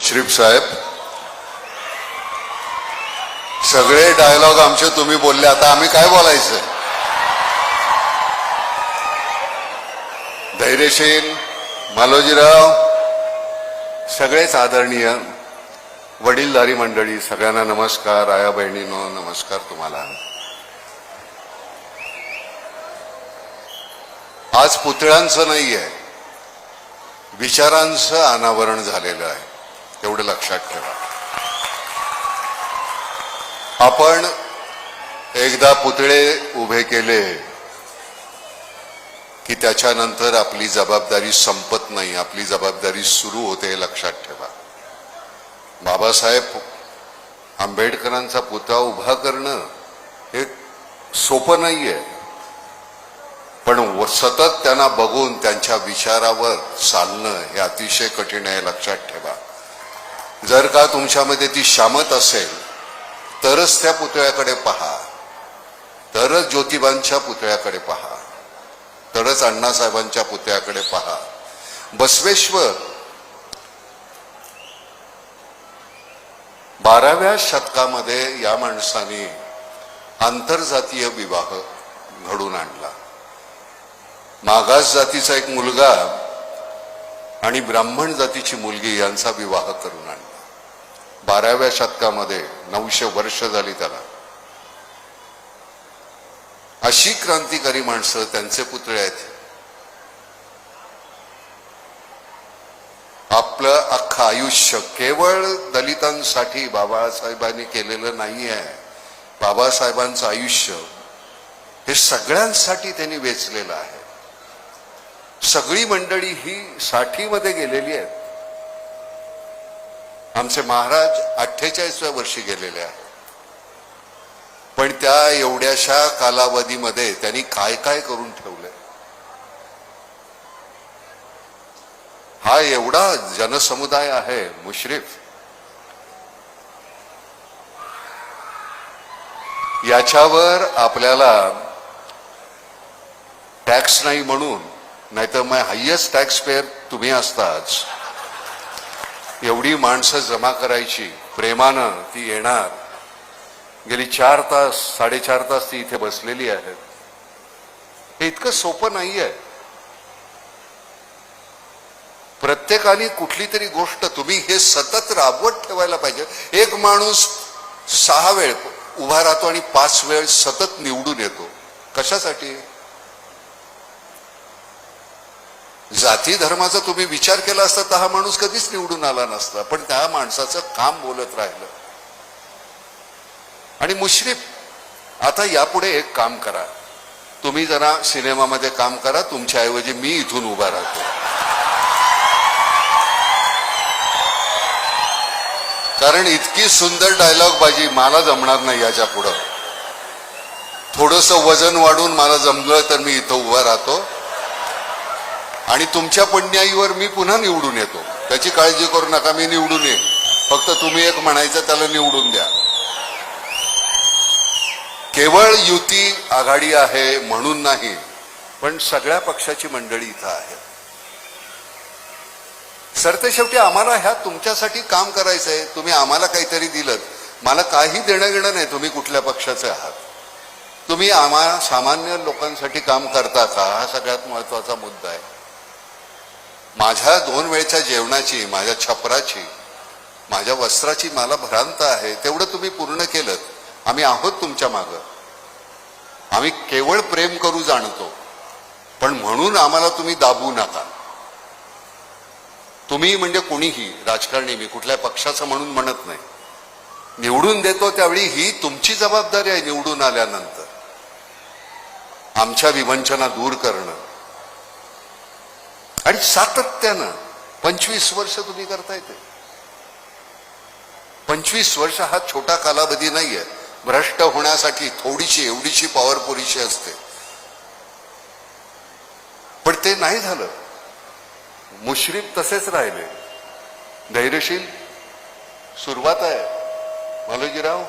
मुश्रीफ साहेब, सगळे डायलॉग आमचे तुम्ही बोलले, आता आम्ही काय बोलायचं? धैर्यशील मालोजीराव, सगळेच आदरणीय वडीलधारी मंडळी, सगळ्यांना नमस्कार. आया बहिणींनो नमस्कार तुम्हाला. आज पुतळ्यांचं नाही आहे, विचारांचं अनावरण झालेलं आहे, एवढं लक्षात ठेवा. आपण एकदा पुतळे उभे केले की त्याच्यानंतर आपली जबाबदारी संपत नाही, आपली जबाबदारी सुरू होते, हे लक्षात ठेवा. बाबासाहेब आंबेडकरांचा पुतळा उभा करणं हे सोपं नाहीये, पण सतत त्यांना बघून त्यांच्या विचारावर चालणं हे अतिशय कठीण आहे, लक्षात ठेवा. जर का तुमच्यामध्ये ती शामत असेल तरच त्या पुतळ्याकडे पहा, तरच ज्योतिबांच्या पुतळ्याकडे पहा, तरच अण्णासाहेबांच्या पुतळ्याकडे पहा. बसवेश्वर 12व्या शतकामध्ये या माणसाने आंतरजातीय विवाह घडून आणला. मागास जातीचा एक मुलगा आणि ब्राह्मण जातीची मुलगी यांचा विवाह करून आणला. 12व्या शतकामध्ये 900 वर्ष झाली त्याला. अशी क्रांतिकारी माणसं, त्यांचे पुतळे आहेत. आपलं अख्खं आयुष्य केवळ दलितांसाठी बाबासाहेबांनी केलेलं नाही आहे. बाबासाहेबांचं आयुष्य हे सगळ्यांसाठी त्यांनी वेचलेलं आहे. सगळी मंडळी ही 60 मध्ये गेलेली आहेत. आमचे महाराज 48व्या वर्षी गेलेले आहेत. पण त्या एवढ्याशा कालावधीमध्ये त्यांनी काय काय करून ठेवले. हा एवढा जनसमुदाय आहे मुश्रीफ, याच्यावर आपल्याला टॅक्स नाही म्हणून, नाहीतर मग हायेस्ट टॅक्स पेअर तुम्ही असताच. एवढी माणसं जमा करायची, प्रेमानं ती येणार. गेली 4 तास 4.5 तास ती इथे बसलेली आहेत. हे इतकं सोपं नाहीये. प्रत्येकाने कुठली तरी गोष्ट तुम्ही हे सतत राबवत ठेवायला पाहिजे. एक माणूस 6 वेळ उभा राहतो आणि 5 वेळ सतत निवडून येतो. कशासाठी? जाती धर्माचा तुम्ही विचार केला असता तर हा माणूस कधीच निवडून आला नसता. पण त्या माणसाचं काम बोलत राहिलं. आणि मुश्रीफ, आता यापुढे एक काम करा, तुम्ही जरा सिनेमामध्ये काम करा, तुमच्याऐवजी मी इथून उभा राहतो. कारण इतकी सुंदर डायलॉग बाजी मला जमणार नाही याच्या पुढं. थोडंसं वजन वाढून मला जमलं तर मी इथं उभा राहतो आणि तुमच्या पण्याईवर मी पुन्हा निवडून येतो. त्याची काळजी करू नका, मी निवडून येईन. फक्त तुम्ही एक म्हणायचं, त्याला निवडून द्या. केवळ युती आघाडी आहे म्हणून नाही, पण सगळ्या पक्षाची मंडळी इथं आहे. सरतेशेवटी आम्हाला ह्या तुमच्यासाठी काम करायचं आहे. तुम्ही आम्हाला काहीतरी दिलं, मला काही देणं घेणं नाही तुम्ही कुठल्या पक्षाचे आहात. तुम्ही आम्हा सामान्य लोकांसाठी काम करता का, हा सगळ्यात महत्वाचा मुद्दा आहे. माझ्या 2 वेळच्या जेवणाची, माझ्या छपराची, माझ्या वस्त्राची मला भ्रांत आहे, तेवढं तुम्ही पूर्ण केलं. आम्ही आहोत तुमच्या मागं. आम्ही केवळ प्रेम करू जाणतो, पण म्हणून आम्हाला तुम्ही दाबू नका. तुम्ही म्हणजे कोणीही राजकारणी, मी कुठल्या पक्षाचं म्हणून म्हणत नाही. निवडून देतो त्यावेळी ही तुमची जबाबदारी आहे. निवडून आल्यानंतर आमच्या विवंचना दूर करणं आणि सातत्यानं 25 वर्ष तुम्ही करताय. ते 25 वर्ष हा छोटा कालावधी नाहीये. भ्रष्ट होण्यासाठी थोडीशी एवढीशी पॉवर पुरेशी असते, पण ते नाही झालं. मुश्रीफ तसेच राहिले. धैर्यशील, सुरुवात आहे. मालोजीराव,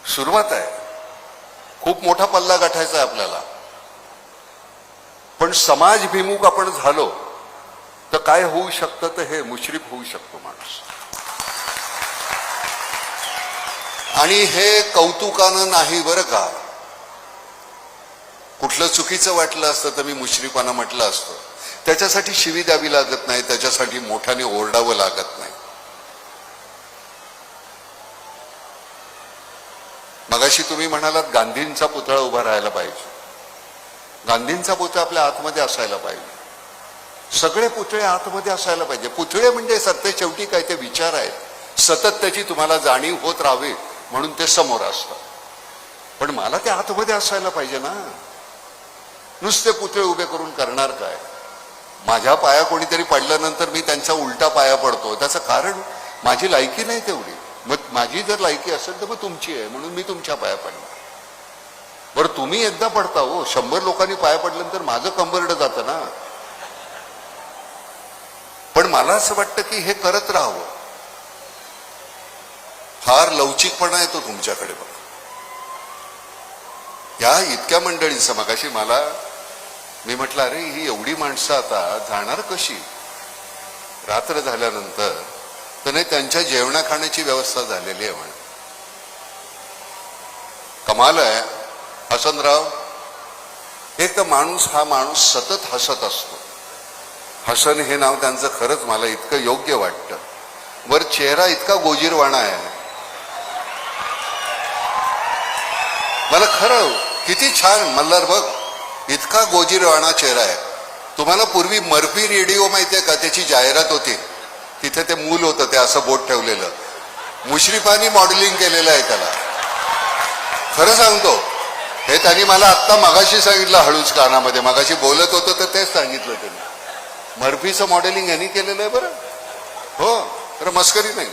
सुरुवात आहे. खूप मोठा पल्ला गाठायचा आहे आपल्याला. पण समाजभिमुख आपण झालो तर काय होऊ शकतं तर हे मुश्रीफ होऊ शकतो माणूस. आणि हे कौतुकानं नाही बरं का. कुठलं चुकीचं वाटलं असतं तर मी मुश्रीफानं म्हटलं असतं. त्याच्यासाठी शिवी द्यावी लागत नाही, त्याच्यासाठी मोठ्याने ओरडावं लागत नाही. मगाशी तुम्ही म्हणालात गांधींचा पुतळा उभा राहायला पाहिजे. गांधींचा पुतळा आपल्या आतमध्ये असायला पाहिजे. सगळे पुतळे आतमध्ये असायला पाहिजे. पुतळे म्हणजे सत्य शेवटी काय ते विचार आहेत, सतत त्याची तुम्हाला जाणीव होत राहावी म्हणून ते समोर असतात. पण मला ते आतमध्ये असायला पाहिजे ना. नुसते पुतळे उभे करून करणार काय. माझ्या पाया कोणीतरी पडल्यानंतर मी त्यांचा उलटा पाया पडतो, त्याचं कारण माझी लायकी नाही तेवढी. मग माझी जर लायकी असेल तर मग तुमची आहे म्हणून मी तुमच्या पाया पडणार. बरं तुम्ही एकदा पडता हो, 100 लोकांनी पाया पडल्यानंतर माझं कंबरड जातं ना. पण मला असं वाटतं की हे करत राहावं. फार लवचिकपणा येतो तुमच्याकडे बघा. या इतक्या मंडळींचं मगाशी मी म्हटलं अरे ही एवढी माणसं आता जाणार कशी रात्र झाल्यानंतर. तर नाही, त्यांच्या जेवणा खाण्याची व्यवस्था झालेली आहे म्हणे. कमाल आहे. हसनराव एक तर हा माणूस सतत हसत असतो. हसन हे नाव त्यांचं खरंच मला इतकं योग्य वाटतं. वर चेहरा इतका गोजीरवाणा आहे. मला खरं किती छान मल्हार बघ, इतका गोजीरवाणा चेहरा आहे. तुम्हाला पूर्वी मर्फी रेडिओ माहितीये का, त्याची जाहिरात होती. तिथे ते मूल होतं, ते असं बोट ठेवलेलं. मुश्रीफांनी मॉडेलिंग केलेलं आहे त्याला. खरं सांगतो, हे त्यांनी मला आत्ता मगाशी सांगितलं हळूच कानामध्ये. मगाशी बोलत होतो तर तेच सांगितलं त्यांनी. मर्फीचं मॉडेलिंग यांनी केलेलं आहे बरं. हो, तर मस्करी नाही.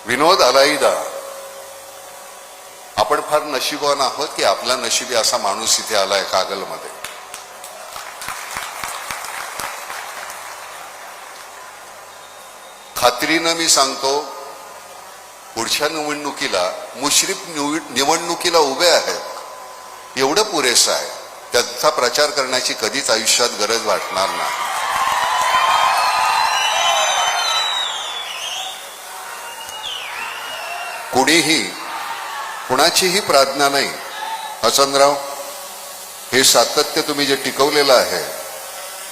विनोद अलाईदा, आपण फार नशिबवान आहोत की आपला नशिबी असा माणूस इथे आलाय कागलमध्ये. खात्रीनं मी सांगतो, पुढच्या निवडणुकीला मुश्रीफ निवडणुकीला उभे आहेत एवढं पुरेसं आहे. त्याचा प्रचार करण्याची कधीच आयुष्यात गरज वाटणार नाही. कुणाचीही प्रार्थना नाही. हसनराव, हे सातत्य तुम्ही जे टिकवलेलं आहे,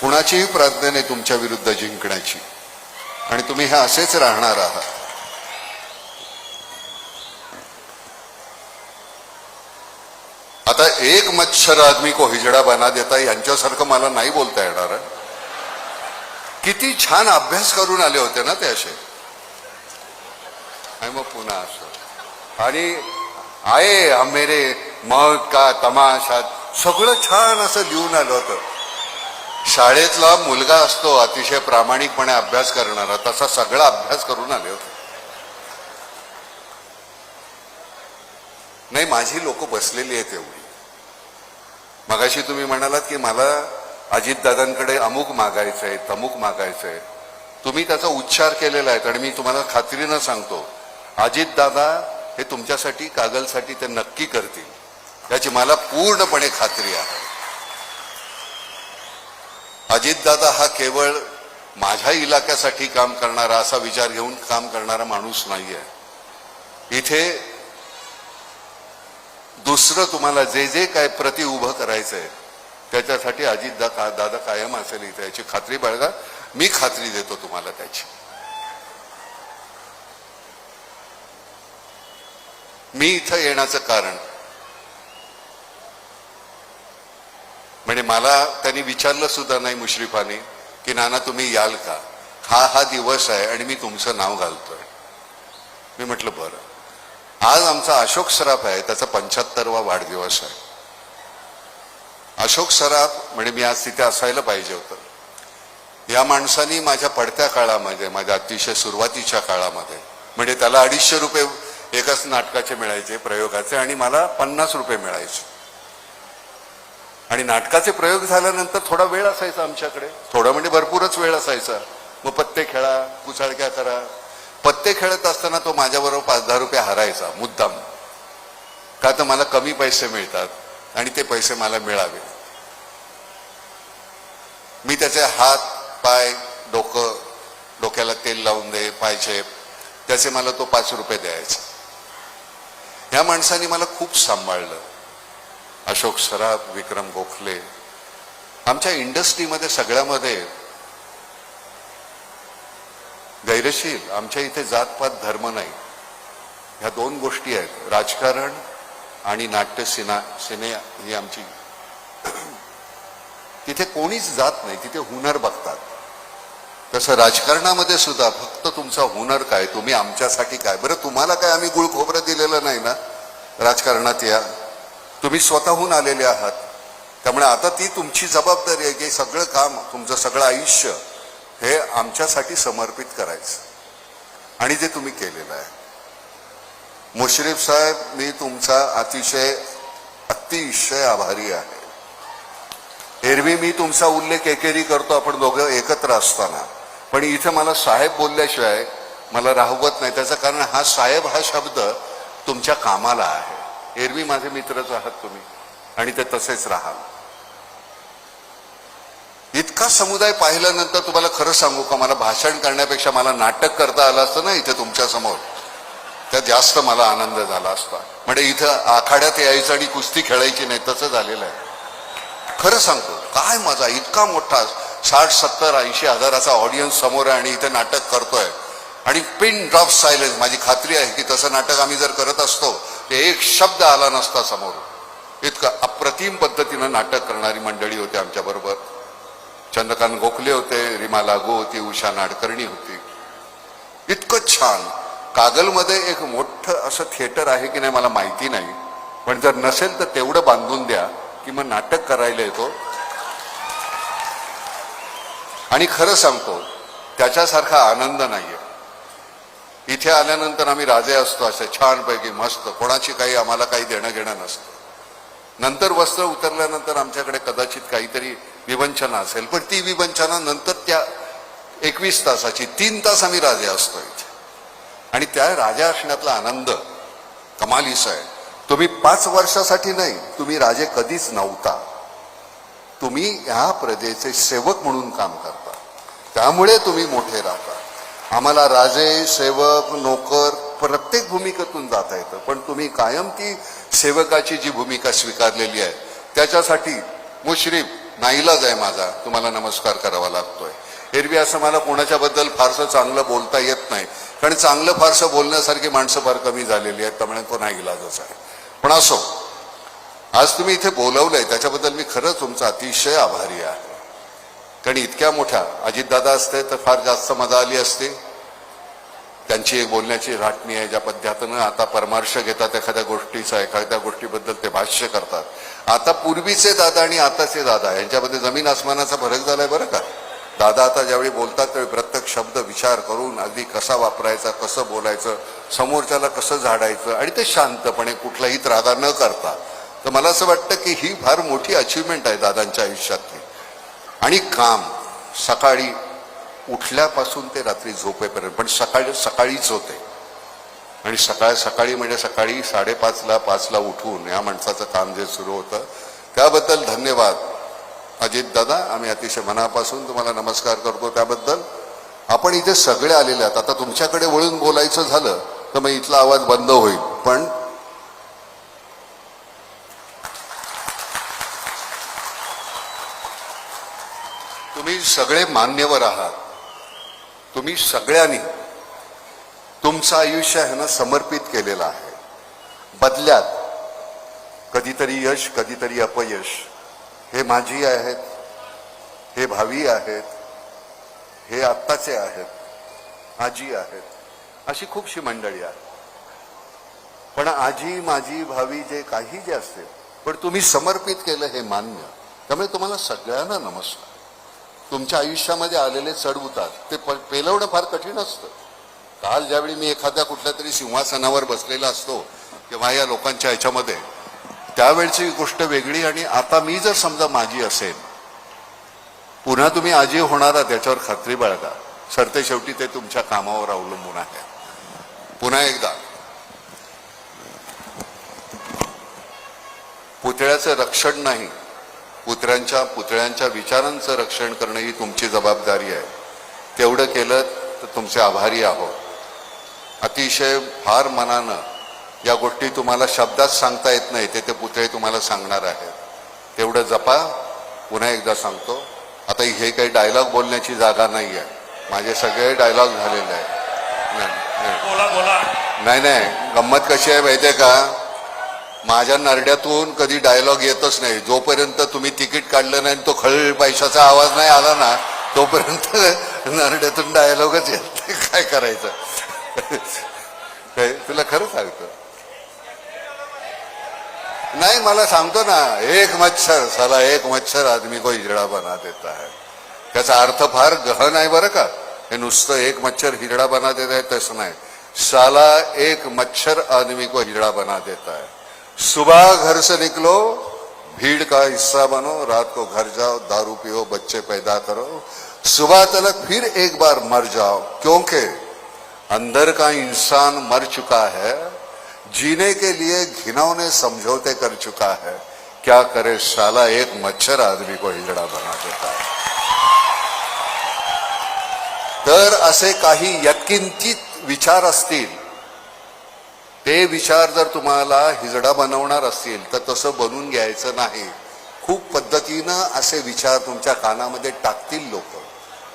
कुणाचीही प्रार्थना नाही तुमच्या विरुद्ध जिंकण्याची. आणि तुम्ही हे असेच राहणार आहात. आता एक मच्छर आदमी को हिजडा बना देता, यांच्यासारखं मला नाही बोलता येणार. किती छान अभ्यास करून आले होते ना ते असे. आणि मग पुन्हा असं आणि आये हम मेरे मौत का तमाशा, सगळं छान असं लिहून आलं होतं. शाळेतला मुलगा असतो अतिशय प्रामाणिकपणे अभ्यास करणारा, तसा सगळा अभ्यास करून आले होते. नाही, माझी लोक बसलेली आहेत एवढी. मगाशी तुम्ही म्हणालात की मला अजितदादांकडे अमुक मागायचंय, तमुक मागायचंय. तुम्ही त्याचा उच्चार केलेला आहे आणि मी तुम्हाला खात्रीनं सांगतो, अजितदादा हे तुमच्यासाठी, कागलसाठी ते नक्की करतील, याची मला पूर्णपणे खात्री आहे. अजितदादा हा केवळ माझ्या इलाक्यासाठी काम करणारा, असा विचार घेऊन काम करणारा माणूस नाहीये. इथे दुसरं तुम्हाला जे जे काय प्रति उभं करायचंय त्याच्यासाठी दादा कायम असेल इथे, याची खात्री बाळगा. मी खात्री देतो तुम्हाला त्याची. मी इथं येण्याचं कारण म्हणजे मला त्यांनी विचारलं सुद्धा नाही मुश्रीफाने की नाना तुम्ही याल का, हा दिवस आहे आणि मी तुमचं नाव घालतोय. मी म्हटलं बरं. आज आमचा अशोक सराफ आहे, त्याचा 75वा वाढदिवस आहे. अशोक सराफ म्हणजे मी आज तिथे असायला पाहिजे होतं. या माणसानी माझ्या पडत्या काळामध्ये, माझ्या अतिशय सुरुवातीच्या काळामध्ये, म्हणजे त्याला 250 रुपये एकाच नाटकाचे मिळायचे प्रयोगाचे आणि मला 50 रुपये मिळायचे. आणि नाटकाचे प्रयोग झाल्यानंतर थोडा वेळ असायचा आमच्याकडे, थोडा म्हणजे भरपूरच वेळ असायचा. मग पत्ते खेळा, कुचाळक्या करा. पत्ते खेळत असताना तो माझ्याबरोबर 5-10 रुपये हरायचा मुद्दाम, का तर मला कमी पैसे मिळतात आणि ते पैसे मला मिळावे. मी त्याचे हात पाय डोक्याला तेल लावून दे पायचे, त्याचे मला तो 5 रुपये द्यायचा. ह्या माणसाने मला खूप सांभाळलं. अशोक सराफ, विक्रम गोखले, आमच्या इंडस्ट्रीमध्ये सगळ्यामध्ये गैरशील. आमच्या इथे जातपात धर्म नाही, ह्या 2 गोष्टी आहेत, राजकारण आणि नाट्य सिने ही आमची. तिथे कोणीच जात नाही, तिथे हुनर बघतात. तसं राजकारणामध्ये सुद्धा फक्त तुमचा हुनर काय, तुम्ही आमच्यासाठी काय. बरं तुम्हाला काय आम्ही गुळ खोबरं दिलेलं नाही ना राजकारणात, या तुम्ही स्वतःहून आलेले आहात. त्यामुळे आता ती तुमची जबाबदारी आहे की सगळं काम, तुमचं सगळं आयुष्य हे आमच्यासाठी समर्पित करायचं, आणि ते तुम्ही केलेलं आहे. मुश्रीफ साहेब, मी तुमचा अतिशय आभारी आहे. एरवी मी तुमचा उल्लेख एकेरी करतो आपण दोघं एकत्र असताना, पण इथे मला साहेब बोलल्याशिवाय मला राहवत नाही. त्याचं कारण हा साहेब हा शब्द तुमच्या कामाला आहे. एरवी माझे मित्रच आहात तुम्ही, आणि ते तसेच राहाल. इतका समुदाय पाहिल्यानंतर तुम्हाला खरं सांगू का, मला भाषण करण्यापेक्षा मला नाटक करता आलं असतं ना इथे तुमच्या समोर, त्यात जास्त मला आनंद झाला असता. म्हणजे इथं आखाड्यात यायचं आणि कुस्ती खेळायची नाही, तसं झालेलं आहे. खरं सांगतो, काय मजा, इतका मोठा 60, 70, 80 हजाराचा ऑडियन्स समोर आहे आणि इथे नाटक करतोय, आणि पिन ड्रॉप सायलेन्स. माझी खात्री आहे की तसं नाटक आम्ही जर करत असतो ते एक शब्द आला नसता समोर. इतकं अप्रतिम पद्धतीनं नाटक करणारी मंडळी होती आमच्या बरोबर. चंद्रकांत गोखले होते, रीमा लागू होती, उषा नाडकर्णी होती. इतकं छान. कागलमध्ये एक मोठं असं थिएटर आहे की नाही मला माहिती नाही, पण जर नसेल तर तेवढं बांधून द्या की मग नाटक करायला येतो. आणि खरं सांगतो, त्याच्यासारखा आनंद नाहीये. इथे आल्यानंतर आम्ही राजे असतो असे छानपैकी मस्त, कोणाची काही आम्हाला काही देणं घेणं नसतं. नंतर वस्त्र उतरल्यानंतर आमच्याकडे कदाचित काहीतरी विवंचना असेल, पण ती विवंचना नंतर त्या 21 तासाची 3 तास आम्ही राजे असतो इथे. आणि त्या राजा असण्यातला आनंद कमालीचा आहे. तुम्ही 5 वर्षासाठी नाही, तुम्ही राजे कधीच नव्हता. तुम्ही ह्या प्रजेचे सेवक म्हणून काम करता, त्यामुळे तुम्ही मोठे राहता. आम्हाला राजे, सेवक, नोकर प्रत्येक भूमिकेतून जाता येतं, पण तुम्ही कायम ती सेवकाची जी भूमिका स्वीकारलेली आहे त्याच्यासाठी मुश्रीफ नाईलाज आहे माझा, तुम्हाला नमस्कार करावा लागतोय. एरवी असं मला कोणाच्या बद्दल फारसं चांगलं बोलता येत नाही, कारण चांगलं फारसं बोलण्यासारखी माणसं फार कमी झालेली आहेत, त्यामुळे तो नाईलाजच आहे. पण असो, आज तुम्ही इथे बोलवलंय त्याच्याबद्दल मी खरंच तुमचा अतिशय आभारी आहे. कारण इतक्या मोठ्या अजितदादा असते तर फार जास्त मजा आली असते. त्यांची एक बोलण्याची राटणी आहे, ज्या पद्धतीनं आता परामर्श घेतात एखाद्या गोष्टीचा, एखाद्या गोष्टीबद्दल ते भाष्य करतात. आता पूर्वीचे दादा आणि आताचे दादा यांच्यामध्ये जमीन आसमानाचा फरक झालाय बरं का. दादा आता ज्यावेळी बोलतात त्यावेळी प्रत्येक शब्द विचार करून अगदी कसा वापरायचा, कसं बोलायचं, समोरच्याला कसं झाडायचं, आणि ते शांतपणे कुठलाही त्रागा न करता. तर मला असं वाटतं की ही फार मोठी अचिव्हमेंट आहे दादांच्या आयुष्यातली. आणि काम सकाळी उठल्यापासून ते रात्री झोपेपर्यंत, पण सकाळीच होते. आणि सकाळी म्हणजे सकाळी 5:30ला 5ला उठून या माणसाचं काम जे सुरू होतं त्याबद्दल धन्यवाद अजित दादा. आम्ही अतिशय मनापासून तुम्हाला नमस्कार करतो त्याबद्दल. आपण इथे सगळे आलेले आहात. आता तुमच्याकडे वळून बोलायचं झालं तर मग इथला आवाज बंद होईल, पण तुम्ही सगळे मान्यवर आहात. तुम्ही सगळ्यांनी तुमचं आयुष्य आहे ना समर्पित केलेलं आहे. बदल्यात कधीतरी यश, कधीतरी अपयश. हे माझी आहेत, हे भावी आहेत, हे आत्ताचे आहेत, आजी आहेत, अशी खूपशी मंडळी आहेत. पण आजी, माझी, भावी जे काही जे असते, पण तुम्ही समर्पित केलं हे मान्य. त्यामुळे तुम्हाला सगळ्यांना नमस्कार. तुमच्या आयुष्यामध्ये आलेले चढउतार ते पेलवणं फार कठीण असतं. काल ज्यावेळी मी एखाद्या कुठल्या तरी सिंहासनावर बसलेला असतो किंवा या लोकांच्या ह्याच्यामध्ये, त्यावेळची गोष्ट वेगळी. आणि आता मी जर समजा माझी असेल, पुन्हा तुम्ही आजी होणार आहात याच्यावर खात्री बाळगा. सरते शेवटी ते तुमच्या कामावर अवलंबून आहे. पुन्हा एकदा पुतळ्याचं रक्षण नाही पुतळ्यांच्या विचारांचं रक्षण करणं ही तुमची जबाबदारी आहे. तेवढं केलं तर तुमचे आभारी आहोत. अतिशय फार मनानं या गोष्टी तुम्हाला शब्दात सांगता येत नाही, ते पुतळे तुम्हाला सांगणार आहेत. तेवढं जपा. पुन्हा एकदा सांगतो, आता हे काही डायलॉग बोलण्याची जागा नाही आहे. माझे सगळे डायलॉग झालेले आहेत. बोला बोला. नाही, गंमत कशी आहे माहितीये का, माझ्या नरड्यातून कधी डायलॉग येतच नाही. जोपर्यंत तुम्ही तिकीट काढलं नाही, तो खळ पैशाचा आवाज नाही आला ना, तोपर्यंत नरड्यातून डायलॉगच येत नाही. काय करायचं. तुला खरं सांगतो. नाही, मला सांगतो ना, एक मच्छर साला एक मच्छर आदमी को हिजड़ा बना देता है. त्याचा अर्थ फार गहन आहे बरं का. हे नुसतं एक मच्छर हिजड़ा बना देता है तसं नाही. साला एक मच्छर आदमी को हिजड़ा बना देता है. सुबह घर से निकलो, भीड़ का हिस्सा बनो, रात को घर जाओ, दारू पियो, बच्चे पैदा करो, सुबह तक फिर एक बार मर जाओ, क्योंकि अंदर का इंसान मर चुका है, जीने के लिए घिनौने समझौते कर चुका है. क्या करे साला एक मच्छर आदमी को हिजड़ा बना देता है. तर असे काही यत्किंचित विचार असतील, ते विचार जर तुम्हाला हिजडा बनवणार असतील तर तसं बनवून घ्यायचं नाही. खूप पद्धतीनं असे विचार तुमच्या कानामध्ये टाकतील लोक.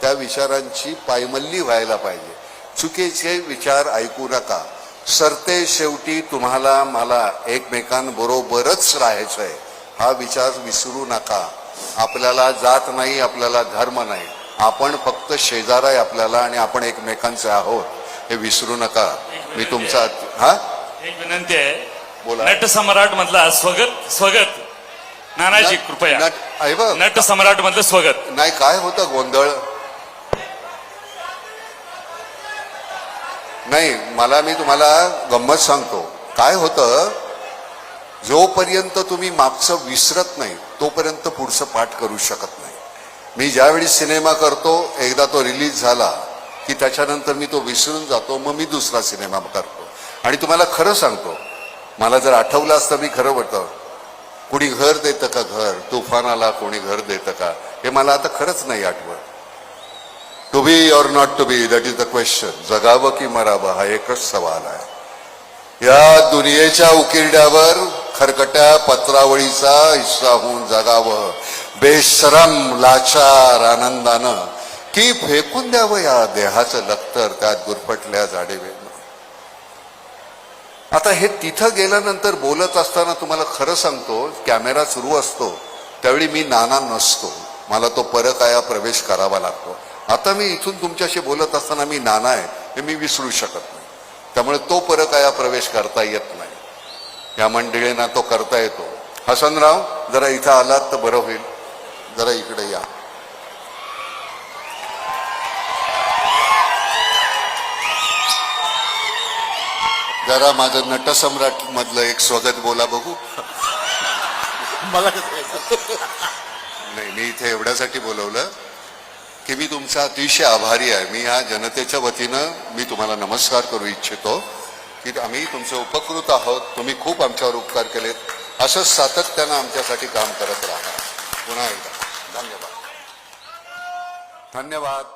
त्या विचारांची पायमल्ली व्हायला पाहिजे. चुकीचे विचार ऐकू नका. सरते शेवटी तुम्हाला मला एकमेकांबरोबरच राहायचंय, हा विचार विसरू नका. आपल्याला जात नाही, आपल्याला धर्म नाही, आपण फक्त शेजार आहे आपल्याला, आणि आपण एकमेकांचे आहोत, हे विसरू नका. मी तुमचा एक विनंती आहे. बोला. नट सम्राट मधला स्वगत नानाजी कृपया. नट सम्राट मधलं स्वगत. नाही, काय होतं गोंधळ. नाही, मी तुम्हाला गंमत सांगतो. काय होतं, जोपर्यंत तुम्ही मागचं विसरत नाही तोपर्यंत पुढचं पाठ करू शकत नाही. मी ज्यावेळी सिनेमा करतो, एकदा तो रिलीज झाला की त्याच्यानंतर मी तो विसरून जातो. मग मी दुसरा सिनेमा करतो. आणि तुम्हाला खरं सांगतो, मला जर आठवलं असतं, मी खरं बोलतो, कुणी घर देतं का घर, तुफान आला कोणी घर देतं का, हे मला आता खरंच नाही आठवत. To be or not to be, that is the question. जगावं की मरावं हा एकच सवाल आहे. या दुनियेच्या उकिरड्यावर खरकट्या पत्रावळीचा हिस्सा होऊन जगावं बेशरम लाचार आनंदानं, की फेकून द्यावं या देहाचं लक्तर त्यात गुरफटल्या जाडेवेनं. आता हे तिथं गेल्यानंतर बोलत असताना तुम्हाला खरं सांगतो, कॅमेरा सुरू असतो त्यावेळी मी नाना नसतो, मला तो परकाया प्रवेश करावा लागतो. आता मी इथून तुमच्याशी बोलत असताना मी नाना आहे हे मी विसरू शकत नाही. त्यामुळे तो परकाया प्रवेश करता येत नाही. या मंडळींना तो करता येतो. हसनराव, जरा इथं आलात तर बरं होईल. जरा इकडे या. जरा माझं नटसम्राट मधलं एक स्वगत बोला बघू. मला नाही, मी इथे एवढ्यासाठी बोलवलं की मी तुमचा अतिशय आभारी आहे. मी या जनतेच्या वतीनं मी तुम्हाला नमस्कार करू इच्छितो की आम्ही तुमचे उपकृत आहोत. तुम्ही खूप आमच्यावर उपकार केलेत. असंच सातत्यानं आमच्यासाठी काम करत राहा. पुन्हा एकदा धन्यवाद. धन्यवाद.